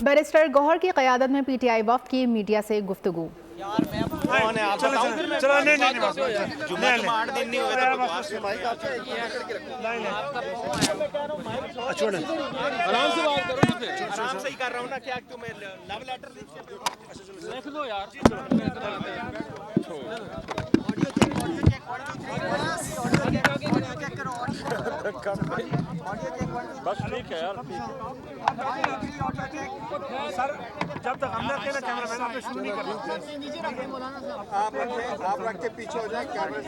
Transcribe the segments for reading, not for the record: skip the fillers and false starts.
Barrister گوہر کی قیادت میں پی ٹی آئی وفد کی میڈیا سے گفتگو۔ بس ٹھیک ہے یار، سر جب تک ہم نے کہنا کیمرہ مین آپ نے شروع نہیں کرنا، آپ رکھ کے پیچھے ہو جائیں کیمرے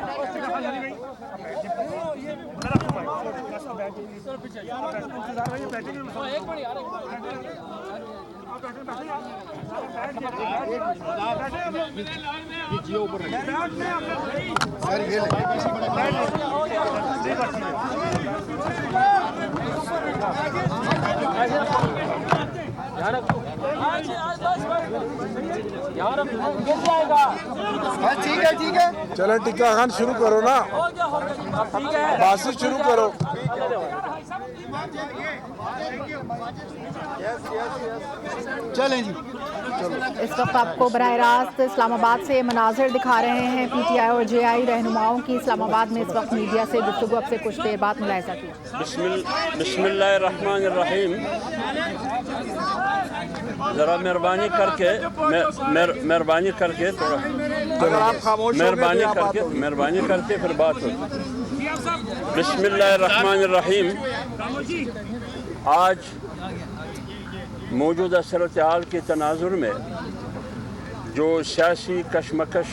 ٹھیک ہے چلو ٹکا خان شروع کرو نا، باسط شروع کرو۔ چلیں جی۔ اس وقت آپ کو براہ راست اسلام آباد سے مناظر دکھا رہے ہیں پی ٹی آئی اور جے آئی رہنماؤں کی اسلام آباد میں اس وقت میڈیا سے گفتگو۔ اب سے کچھ دیر بعد ملاحظہ کی۔ بسم اللہ الرحمن الرحیم۔ ذرا مہربانی کر کے مہربانی کر کے پھر بات ہوتی۔ بسم اللہ الرحمن الرحیم۔ آج موجودہ صورتحال کے تناظر میں جو سیاسی کشمکش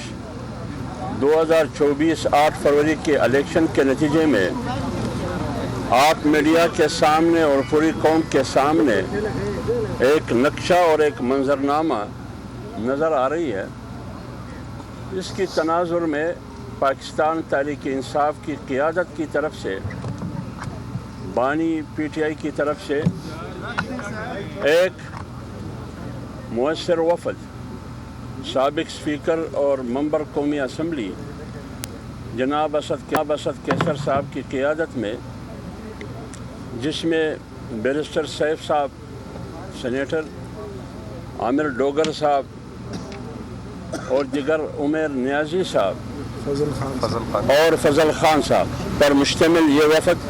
2024 8 فروری کے الیکشن کے نتیجے میں آپ میڈیا کے سامنے اور پوری قوم کے سامنے ایک نقشہ اور ایک منظرنامہ نظر آ رہی ہے، اس کی تناظر میں پاکستان تحریک انصاف کی قیادت کی طرف سے، بانی پی ٹی آئی کی طرف سے ایک مؤثر وفد سابق اسپیکر اور ممبر قومی اسمبلی جناب اسد کیسر صاحب کی قیادت میں، جس میں بیرسٹر سیف صاحب سینیٹر، عامر ڈوگر صاحب اور دیگر عمیر نیازی صاحب اور فضل خان صاحب پر مشتمل یہ وفد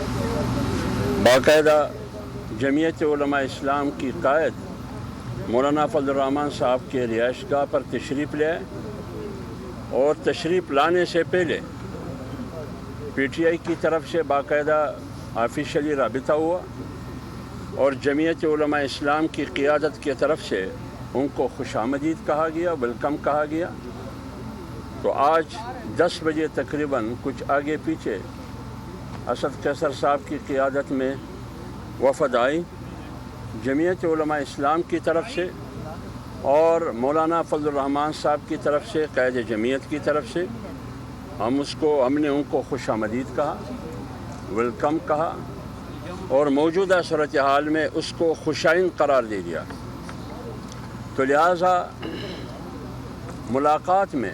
باقاعدہ جمعیت علماء اسلام کی قائد مولانا فضل الرحمان صاحب کے رہائش گاہ پر تشریف لے آئے، اور تشریف لانے سے پہلے پی ٹی آئی کی طرف سے باقاعدہ آفیشیلی رابطہ ہوا، اور جمعیت علماء اسلام کی قیادت کی طرف سے ان کو خوش آمدید کہا گیا، ویلکم کہا گیا۔ تو آج 10 بجے تقریباً کچھ آگے پیچھے اسد کیسر صاحب کی قیادت میں وفد آئی جمعیت علماء اسلام کی طرف سے، اور مولانا فضل الرحمان صاحب کی طرف سے، قائد جمعیت کی طرف سے۔ ہم نے ان کو خوش آمدید کہا، ویلکم کہا، اور موجودہ صورتحال میں اس کو خوشائن قرار دے دیا۔ تو لہٰذا ملاقات میں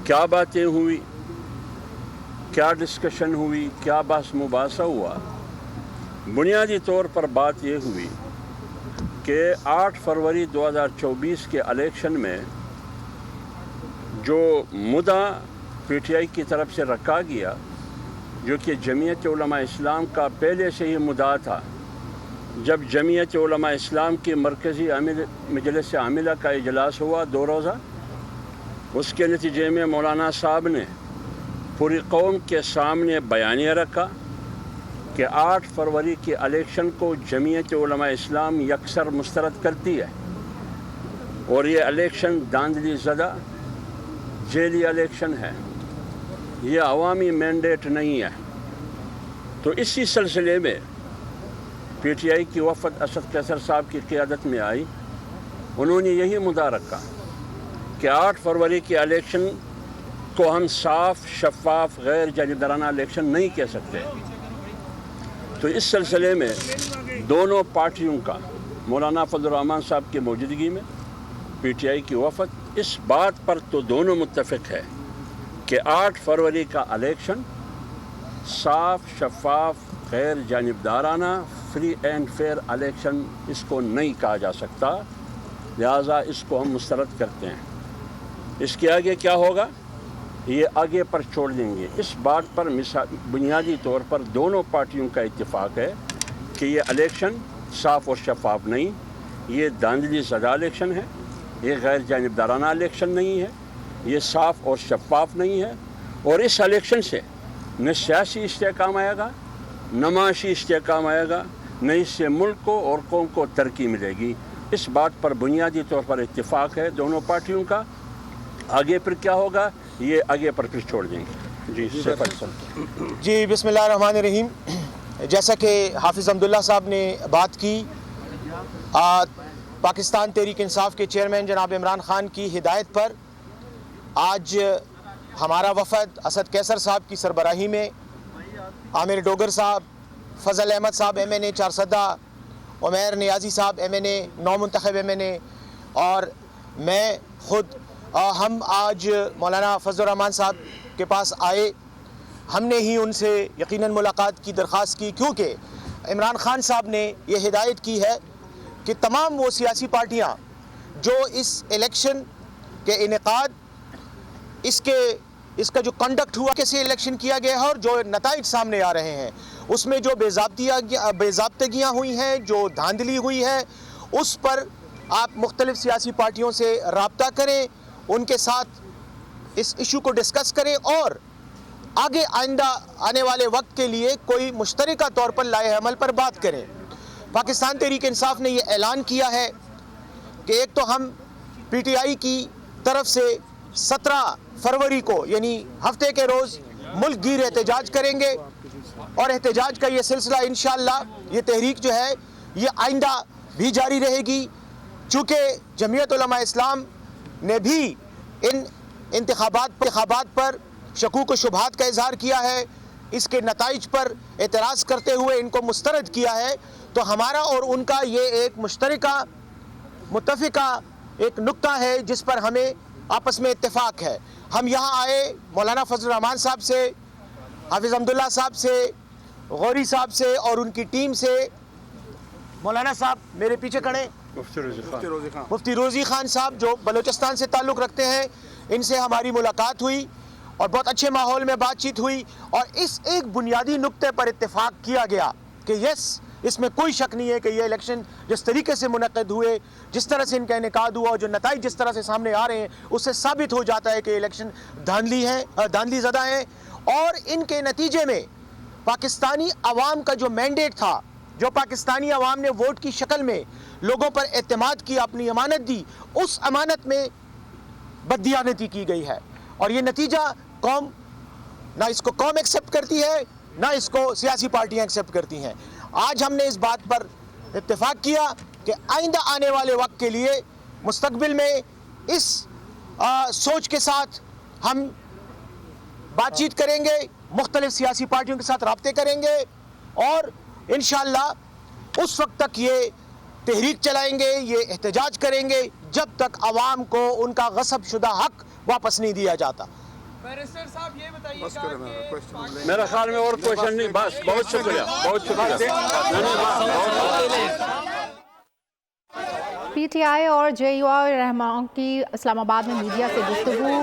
کیا باتیں ہوئی، کیا ڈسکشن ہوئی، کیا بحث مباحثہ ہوا، بنیادی طور پر بات یہ ہوئی کہ 8 فروری 2024 کے الیکشن میں جو مدعا پی ٹی آئی کی طرف سے رکھا گیا، جو کہ جمعیت علماء اسلام کا پہلے سے ہی مدعا تھا، جب جمعیت علماء اسلام کی مرکزی مجلس عاملہ کا اجلاس ہوا 2 روزہ، اس کے نتیجے میں مولانا صاحب نے پوری قوم کے سامنے بیانیہ رکھا کہ 8 فروری کے الیکشن کو جمعیت علماء اسلام یکسر مسترد کرتی ہے، اور یہ الیکشن دھاندلی زدہ ذیلی الیکشن ہے، یہ عوامی مینڈیٹ نہیں ہے۔ تو اسی سلسلے میں پی ٹی آئی کی وفد اسد کیسر صاحب کی قیادت میں آئی، انہوں نے یہی مدعا رکھا کہ 8 فروری کے الیکشن کو ہم صاف، شفاف، غیر جانبدارانہ الیکشن نہیں کہہ سکتے۔ تو اس سلسلے میں دونوں پارٹیوں کا، مولانا فضل الرحمان صاحب کی موجودگی میں پی ٹی آئی کی وفد، اس بات پر تو دونوں متفق ہے کہ 8 فروری کا الیکشن صاف، شفاف، غیر جانبدارانہ، فری اینڈ فیئر الیکشن اس کو نہیں کہا جا سکتا، لہٰذا اس کو ہم مسترد کرتے ہیں۔ اس کے آگے کیا ہوگا یہ آگے پر چھوڑ دیں گے۔ اس بات پر بنیادی طور پر دونوں پارٹیوں کا اتفاق ہے کہ یہ الیکشن صاف اور شفاف نہیں، یہ دھاندلی زدہ الیکشن ہے، یہ غیر جانبدارانہ الیکشن نہیں ہے، یہ صاف اور شفاف نہیں ہے، اور اس الیکشن سے نہ سیاسی استحکام آئے گا، نہ معاشی استحکام آئے گا، نہ اس سے ملک کو اور قوم کو ترقی ملے گی۔ اس بات پر بنیادی طور پر اتفاق ہے دونوں پارٹیوں کا۔ آگے پھر کیا ہوگا یہ آگے پر پھر چھوڑ دیں گے۔ جی سیف علی صاحب۔ جی بسم اللہ الرحمن الرحیم۔ جیسا کہ حافظ عبداللہ صاحب نے بات کی، پاکستان تحریک انصاف کے چیئرمین جناب عمران خان کی ہدایت پر آج ہمارا وفد اسد کیسر صاحب کی سربراہی میں عامر ڈوگر صاحب، فضل احمد صاحب MNA چارسدہ، عمیر نیازی صاحب MNA نو منتخب MNA، اور میں خود ہم آج مولانا فضل الرحمان صاحب کے پاس آئے۔ ہم نے ہی ان سے یقیناً ملاقات کی درخواست کی، کیونکہ عمران خان صاحب نے یہ ہدایت کی ہے کہ تمام وہ سیاسی پارٹیاں جو اس الیکشن کے انعقاد، اس کا جو کنڈکٹ ہوا، کیسے الیکشن کیا گیا ہے اور جو نتائج سامنے آ رہے ہیں، اس میں جو بے ضابطگیاں ہوئی ہیں، جو دھاندلی ہوئی ہے، اس پر آپ مختلف سیاسی پارٹیوں سے رابطہ کریں، ان کے ساتھ اس ایشو کو ڈسکس کریں اور آگے آئندہ آنے والے وقت کے لیے کوئی مشترکہ طور پر لائحہ عمل پر بات کریں۔ پاکستان تحریک انصاف نے یہ اعلان کیا ہے کہ ایک تو ہم PTI کی طرف سے 17 فروری کو یعنی ہفتے کے روز ملک گیر احتجاج کریں گے، اور احتجاج کا یہ سلسلہ انشاءاللہ یہ تحریک جو ہے یہ آئندہ بھی جاری رہے گی، چونکہ جمعیت علماء اسلام نے بھی ان انتخابات پر شکوک و شبہات کا اظہار کیا ہے، اس کے نتائج پر اعتراض کرتے ہوئے ان کو مسترد کیا ہے۔ تو ہمارا اور ان کا یہ ایک مشترکہ متفقہ ایک نقطہ ہے جس پر ہمیں آپس میں اتفاق ہے۔ ہم یہاں آئے مولانا فضل الرحمان صاحب سے، حافظ عبداللہ صاحب سے، غوری صاحب سے اور ان کی ٹیم سے، مولانا صاحب میرے پیچھے کھڑے، مفتی روزی خان صاحب جو بلوچستان سے تعلق رکھتے ہیں، ان سے ہماری ملاقات ہوئی اور بہت اچھے ماحول میں بات چیت ہوئی، اور اس ایک بنیادی نقطے پر اتفاق کیا گیا کہ اس میں کوئی شک نہیں ہے کہ یہ الیکشن جس طریقے سے منعقد ہوئے، جس طرح سے ان کا انعقاد ہوا اور جو نتائج جس طرح سے سامنے آ رہے ہیں، اس سے ثابت ہو جاتا ہے کہ الیکشن دھاندلی زدہ ہیں، اور ان کے نتیجے میں پاکستانی عوام کا جو مینڈیٹ تھا، جو پاکستانی عوام نے ووٹ کی شکل میں لوگوں پر اعتماد کیا، اپنی امانت دی، اس امانت میں بددیانتی کی گئی ہے، اور یہ نتیجہ نہ اس کو قوم ایکسیپٹ کرتی ہے، نہ اس کو سیاسی پارٹیاں ایکسیپٹ کرتی ہیں۔ آج ہم نے اس بات پر اتفاق کیا کہ آئندہ آنے والے وقت کے لیے مستقبل میں اس سوچ کے ساتھ ہم بات چیت کریں گے، مختلف سیاسی پارٹیوں کے ساتھ رابطے کریں گے، اور انشاءاللہ اس وقت تک یہ تحریک چلائیں گے، یہ احتجاج کریں گے جب تک عوام کو ان کا غصب شدہ حق واپس نہیں دیا جاتا۔ بیرسٹر صاحب یہ بتائیے کہ میرا خیال میں اور کوشچن نہیں، بس بہت شکریہ، بہت شکریہ۔ PTI اور JUI رہنماؤں کی اسلام آباد میں میڈیا سے گفتگو۔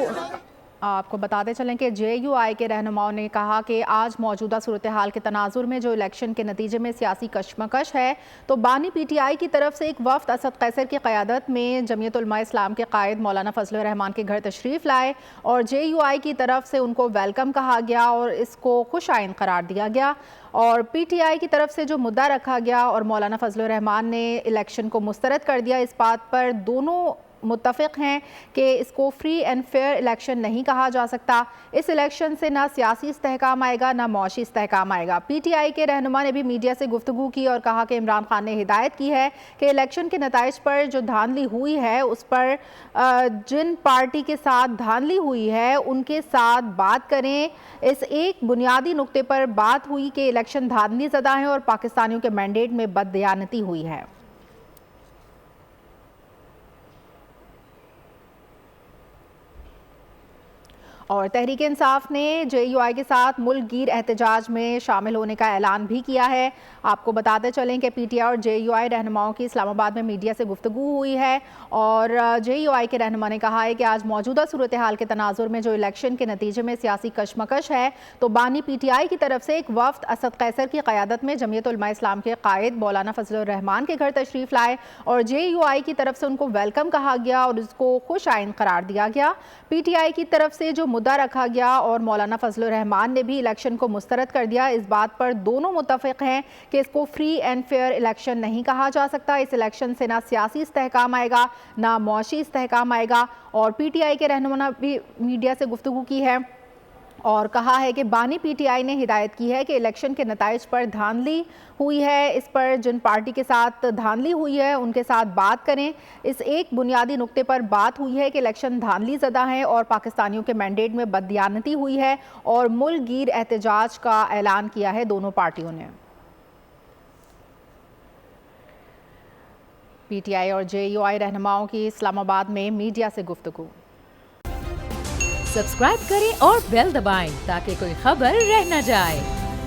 آپ کو بتاتے چلیں کہ JUI کے رہنماؤں نے کہا کہ آج موجودہ صورتحال کے تناظر میں جو الیکشن کے نتیجے میں سیاسی کشمکش ہے، تو بانی PTI کی طرف سے ایک وفد اسد قیصر کی قیادت میں جمعیت علماء اسلام کے قائد مولانا فضل الرحمان کے گھر تشریف لائے، اور JUI کی طرف سے ان کو ویلکم کہا گیا اور اس کو خوش آئند قرار دیا گیا، اور PTI کی طرف سے جو مدعا رکھا گیا اور مولانا فضل الرحمان نے الیکشن کو مسترد کر دیا، اس بات پر دونوں متفق ہیں کہ اس کو فری اینڈ فیئر الیکشن نہیں کہا جا سکتا۔ اس الیکشن سے نہ سیاسی استحکام آئے گا، نہ معاشی استحکام آئے گا۔ PTI کے رہنما نے بھی میڈیا سے گفتگو کی اور کہا کہ عمران خان نے ہدایت کی ہے کہ الیکشن کے نتائج پر جو دھاندلی ہوئی ہے، اس پر جن پارٹی کے ساتھ دھاندلی ہوئی ہے ان کے ساتھ بات کریں۔ اس ایک بنیادی نقطے پر بات ہوئی کہ الیکشن دھاندلی زدہ ہیں اور پاکستانیوں کے مینڈیٹ میں بددیانتی ہوئی ہے۔ اور تحریک انصاف نے JUI کے ساتھ ملک گیر احتجاج میں شامل ہونے کا اعلان بھی کیا ہے. آپ کو بتاتے چلیں کہ PTI اور JUI رہنماؤں کی اسلام آباد میں میڈیا سے گفتگو ہوئی ہے اور JUI کے رہنما نے کہا ہے کہ آج موجودہ صورتحال کے تناظر میں جو الیکشن کے نتیجے میں سیاسی کشمکش ہے تو بانی PTI کی طرف سے ایک وفد اسد قیصر کی قیادت میں جمعیت علماء اسلام کے قائد مولانا فضل الرحمان کے گھر تشریف لائے اور JUI کی طرف سے ان کو ویلکم کہا گیا اور اس کو خوش آئند قرار دیا گیا. PTI کی طرف سے جو مدعا رکھا گیا اور مولانا فضل الرحمان نے بھی الیکشن کو مسترد کر دیا. اس بات پر دونوں متفق ہیں کہ اس کو فری اینڈ فیئر الیکشن نہیں کہا جا سکتا. اس الیکشن سے نہ سیاسی استحکام آئے گا نہ معاشی استحکام آئے گا. اور PTI کے رہنما نے بھی میڈیا سے گفتگو کی ہے اور کہا ہے کہ بانی PTI نے ہدایت کی ہے کہ الیکشن کے نتائج پر دھاندلی ہوئی ہے, اس پر جن پارٹی کے ساتھ دھاندلی ہوئی ہے ان کے ساتھ بات کریں. اس ایک بنیادی نقطے پر بات ہوئی ہے کہ الیکشن دھاندلی زدہ ہیں اور پاکستانیوں کے مینڈیٹ میں بددیانتی ہوئی ہے اور ملک گیر احتجاج کا اعلان کیا ہے دونوں پارٹیوں نے. PTI اور JUI رہنماؤں کی اسلام آباد میں میڈیا سے گفتگو. سبسکرائب کریں اور بیل دبائیں تاکہ کوئی خبر رہ نہ جائے.